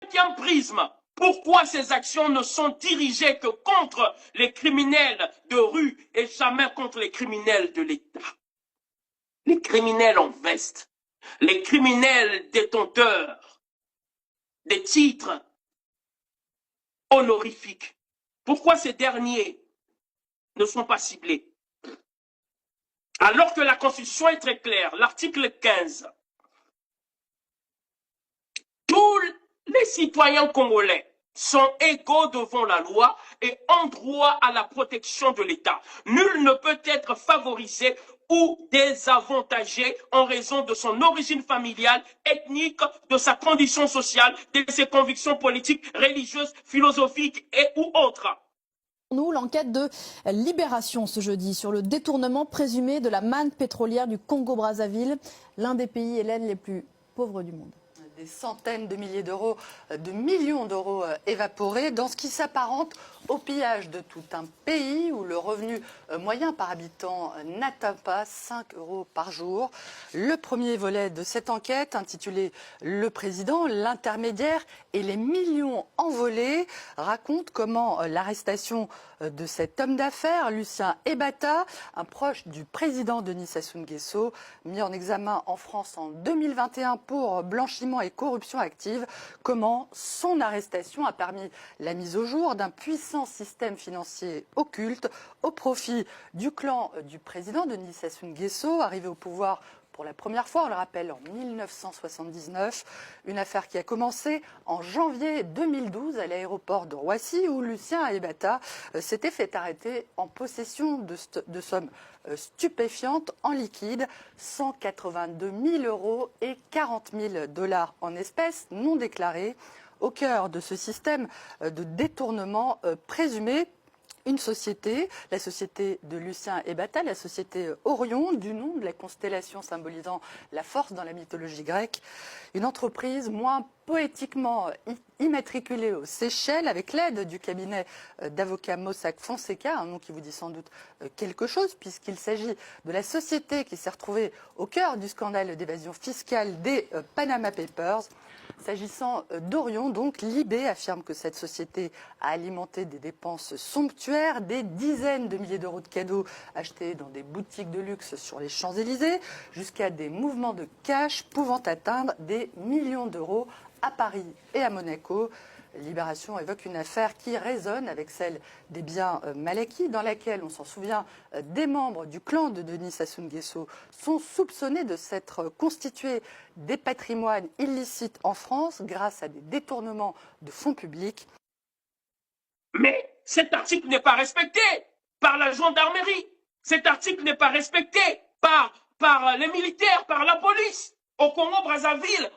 Cinquième prisme, pourquoi ces actions ne sont dirigées que contre les criminels de rue et jamais contre les criminels de l'État? Les criminels en veste, les criminels détenteurs des titres honorifiques. Pourquoi ces derniers ne sont pas ciblés? Alors que la Constitution est très claire, l'article 15, tous les citoyens congolais sont égaux devant la loi et ont droit à la protection de l'État. Nul ne peut être favorisé ou désavantagé en raison de son origine familiale, ethnique, de sa condition sociale, de ses convictions politiques, religieuses, philosophiques et ou autres. Nous, l'enquête de Libération ce jeudi sur le détournement présumé de la manne pétrolière du Congo-Brazzaville, l'un des pays Hélène les plus pauvres du monde. Des centaines de milliers d'euros, de millions d'euros évaporés dans ce qui s'apparente au pillage de tout un pays où le revenu moyen par habitant n'atteint pas 5 euros par jour. Le premier volet de cette enquête, intitulé « Le président, l'intermédiaire et les millions envolés », raconte comment l'arrestation de cet homme d'affaires, Lucien Ebata, un proche du président Denis Sassou Nguesso, mis en examen en France en 2021 pour blanchiment et corruption active, comment son arrestation a permis la mise au jour d'un puissant système financier occulte au profit du clan du président Denis Sassou Nguesso, arrivé au pouvoir pour la première fois, on le rappelle, en 1979, une affaire qui a commencé en janvier 2012 à l'aéroport de Roissy où Lucien Ebata s'était fait arrêter en possession de sommes stupéfiantes en liquide, 182 000 euros et 40 000 $ en espèces non déclarées, au cœur de ce système de détournement présumé. Une société, la société de Lucien Ebata, la société Orion, du nom de la constellation symbolisant la force dans la mythologie grecque. Une entreprise moins poétiquement immatriculée aux Seychelles avec l'aide du cabinet d'avocats Mossack Fonseca, un nom qui vous dit sans doute quelque chose puisqu'il s'agit de la société qui s'est retrouvée au cœur du scandale d'évasion fiscale des Panama Papers. S'agissant d'Orion, donc, Libé affirme que cette société a alimenté des dépenses somptuaires, des dizaines de milliers d'euros de cadeaux achetés dans des boutiques de luxe sur les Champs-Élysées, jusqu'à des mouvements de cash pouvant atteindre des millions d'euros à Paris et à Monaco. Libération évoque une affaire qui résonne avec celle des biens mal acquis, dans laquelle, on s'en souvient, des membres du clan de Denis Sassou Nguesso sont soupçonnés de s'être constitués des patrimoines illicites en France grâce à des détournements de fonds publics. Mais cet article n'est pas respecté par la gendarmerie. Cet article n'est pas respecté par les militaires, par la police. Au Congo-Brazzaville,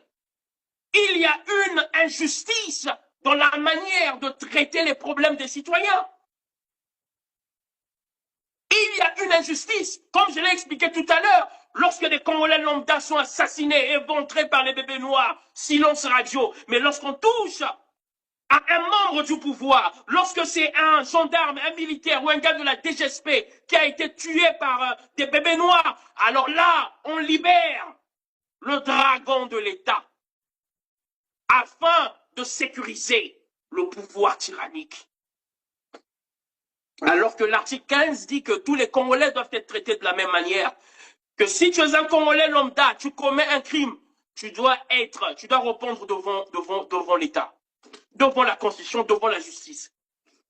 il y a une injustice dans la manière de traiter les problèmes des citoyens. Il y a une injustice, comme je l'ai expliqué tout à l'heure, lorsque des Congolais lambda sont assassinés, éventrés par les bébés noirs, silence radio. Mais lorsqu'on touche à un membre du pouvoir, lorsque c'est un gendarme, un militaire ou un gars de la DGSP qui a été tué par des bébés noirs, alors là, on libère le dragon de l'État afin de sécuriser le pouvoir tyrannique. Alors que l'article 15 dit que tous les Congolais doivent être traités de la même manière, que si tu es un Congolais lambda, tu commets un crime, tu dois répondre devant l'État, devant la Constitution, devant la justice.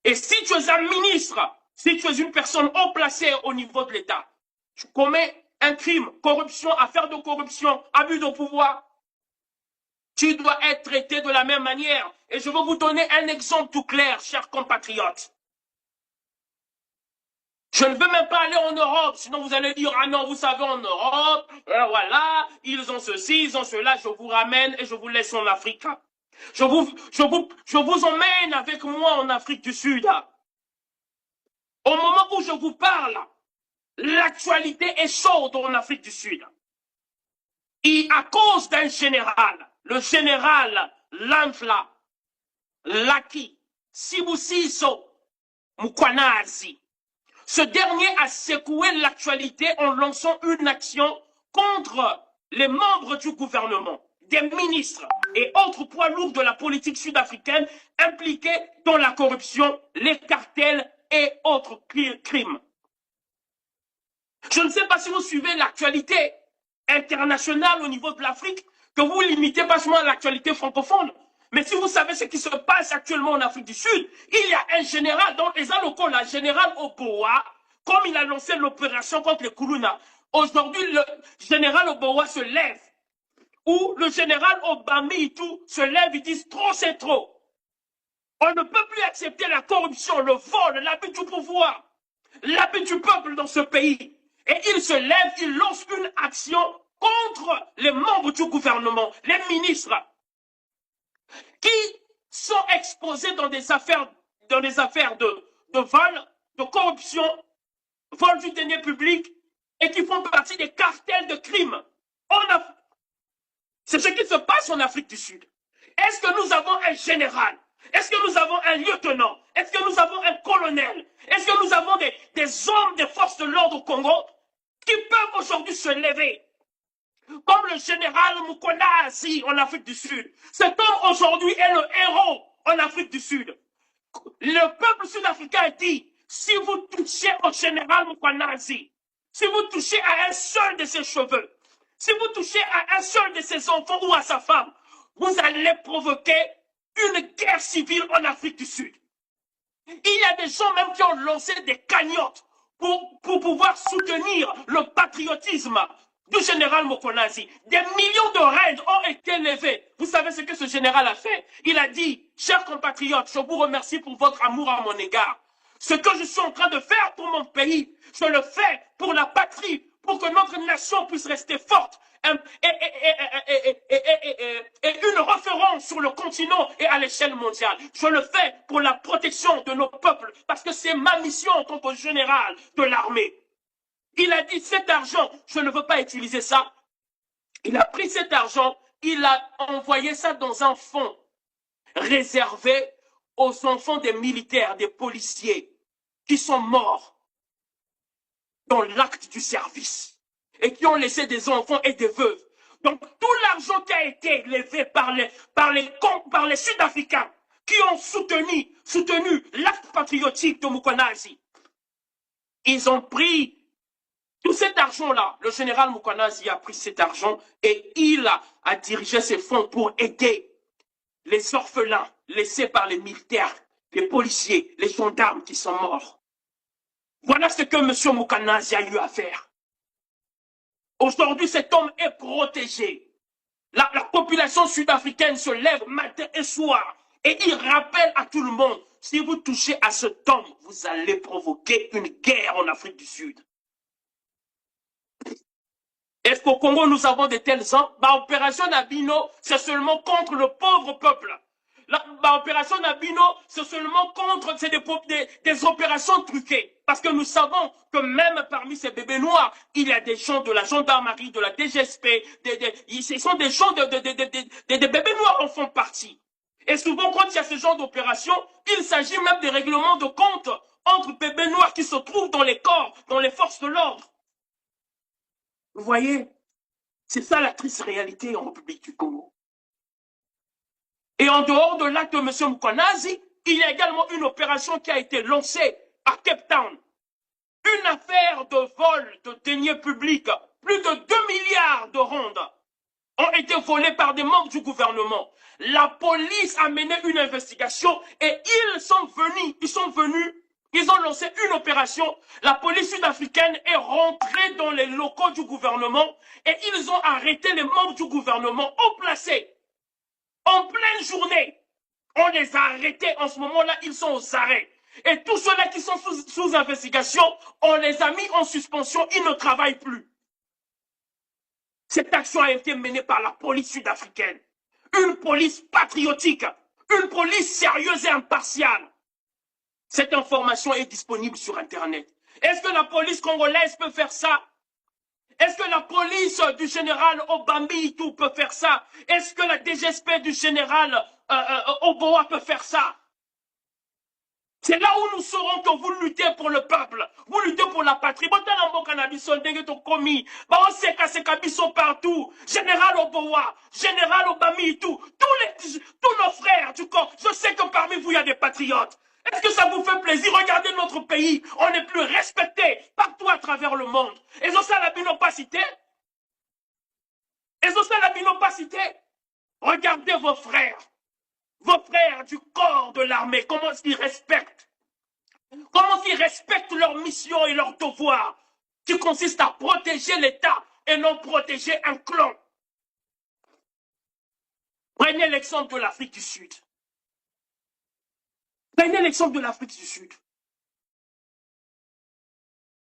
Et si tu es un ministre, si tu es une personne haut placée au niveau de l'État, tu commets un crime, corruption, affaire de corruption, abus de pouvoir, tu dois être traité de la même manière. Et je vais vous donner un exemple tout clair, chers compatriotes. Je ne veux même pas aller en Europe, sinon vous allez dire, ah non, vous savez, en Europe, voilà, ils ont ceci, ils ont cela, je vous ramène et je vous laisse en Afrique. Je vous emmène avec moi en Afrique du Sud. Au moment où je vous parle, l'actualité est chaude en Afrique du Sud. Et à cause d'un général, le général Lamfla Laki Sibusiso Mukwanazi, ce dernier a secoué l'actualité en lançant une action contre les membres du gouvernement, des ministres, et autres poids lourds de la politique sud-africaine impliqués dans la corruption, les cartels et autres crimes. Je ne sais pas si vous suivez l'actualité internationale au niveau de l'Afrique, que vous limitez pas seulement à l'actualité francophone. Mais si vous savez ce qui se passe actuellement en Afrique du Sud, il y a un général, dans les locaux, le général Oboa, comme il a lancé l'opération contre les Kuluna. Aujourd'hui, le général Oboa se lève, ou le général Obami et tout se lève, ils disent trop c'est trop. On ne peut plus accepter la corruption, le vol, l'abus du pouvoir, l'abus du peuple dans ce pays. Et il se lève, il lance une action contre les membres du gouvernement, les ministres, qui sont exposés dans des affaires de vol, de corruption, vol du denier public, et qui font partie des cartels de crimes. C'est ce qui se passe en Afrique du Sud. Est-ce que nous avons un général? Est-ce que nous avons un lieutenant? Est-ce que nous avons un colonel? Est-ce que nous avons des hommes des forces de l'ordre au Congo qui peuvent aujourd'hui se lever? Comme le général Mukonasi en Afrique du Sud. Cet homme aujourd'hui est le héros en Afrique du Sud. Le peuple sud-africain dit, si vous touchez au général Mukonasi, si vous touchez à un seul de ses cheveux, si vous touchez à un seul de ses enfants ou à sa femme, vous allez provoquer une guerre civile en Afrique du Sud. Il y a des gens même qui ont lancé des cagnottes pour pouvoir soutenir le patriotisme du général Mukonasi. Des millions de raids ont été levés. Vous savez ce que ce général a fait? Il a dit, chers compatriotes, je vous remercie pour votre amour à mon égard. Ce que je suis en train de faire pour mon pays, je le fais pour la patrie, pour que notre nation puisse rester forte et une référence sur le continent et à l'échelle mondiale. Je le fais pour la protection de nos peuples, parce que c'est ma mission en tant que général de l'armée. Il a dit, cet argent, je ne veux pas utiliser ça. Il a pris cet argent, il a envoyé ça dans un fonds réservé aux enfants des militaires, des policiers, qui sont morts dans l'acte du service et qui ont laissé des enfants et des veuves. Donc tout l'argent qui a été levé par les Sud-Africains qui ont soutenu l'acte patriotique de Mukonasi, ils ont pris tout cet argent-là. Le général Mukonasi a pris cet argent et il a dirigé ces fonds pour aider les orphelins laissés par les militaires, les policiers, les gendarmes qui sont morts. Voilà ce que M. Mukonasi a eu à faire. Aujourd'hui, cet homme est protégé. La population sud-africaine se lève matin et soir et il rappelle à tout le monde, si vous touchez à cet homme, vous allez provoquer une guerre en Afrique du Sud. Est-ce qu'au Congo, nous avons de tels gens? Opération Nabino, c'est seulement contre le pauvre peuple. Opération Nabino, c'est seulement contre des opérations truquées. Parce que nous savons que même parmi ces bébés noirs, il y a des gens de la gendarmerie, de la DGSP, ce sont des gens des bébés noirs en font partie. Et souvent, quand il y a ce genre d'opération, il s'agit même des règlements de compte entre bébés noirs qui se trouvent dans les corps, dans les forces de l'ordre. Vous voyez, c'est ça la triste réalité en République du Congo. Et en dehors de l'acte de M. Mukonasi, il y a également une opération qui a été lancée à Cape Town. Une affaire de vol de deniers publics, plus de 2 milliards de rondes ont été volés par des membres du gouvernement. La police a mené une investigation et ils ont lancé une opération. La police sud-africaine est rentrée dans les locaux du gouvernement et ils ont arrêté les membres du gouvernement haut placés. En pleine journée, on les a arrêtés. En ce moment-là, ils sont aux arrêts. Et tous ceux-là qui sont sous investigation, on les a mis en suspension. Ils ne travaillent plus. Cette action a été menée par la police sud-africaine. Une police patriotique. Une police sérieuse et impartiale. Cette information est disponible sur Internet. Est-ce que la police congolaise peut faire ça? Est-ce que la police du général Obambi tout peut faire ça? Est-ce que la DGSP du général Oboa peut faire ça? C'est là où nous saurons que vous luttez pour le peuple, vous luttez pour la patrie. Partout. Général Obowa, général Obami, tous nos frères du corps. Je sais que parmi vous, il y a des patriotes. Est-ce que ça vous fait plaisir? Regardez notre pays. On n'est plus respecté partout à travers le monde. Et ça, la binopacité. Et ça, la binopacité. Regardez vos frères du corps de l'armée, comment ils respectent. Comment ils respectent leur mission et leur devoir, qui consiste à protéger l'État et non protéger un clan. Prenez l'exemple de l'Afrique du Sud. Prenez l'exemple de l'Afrique du Sud.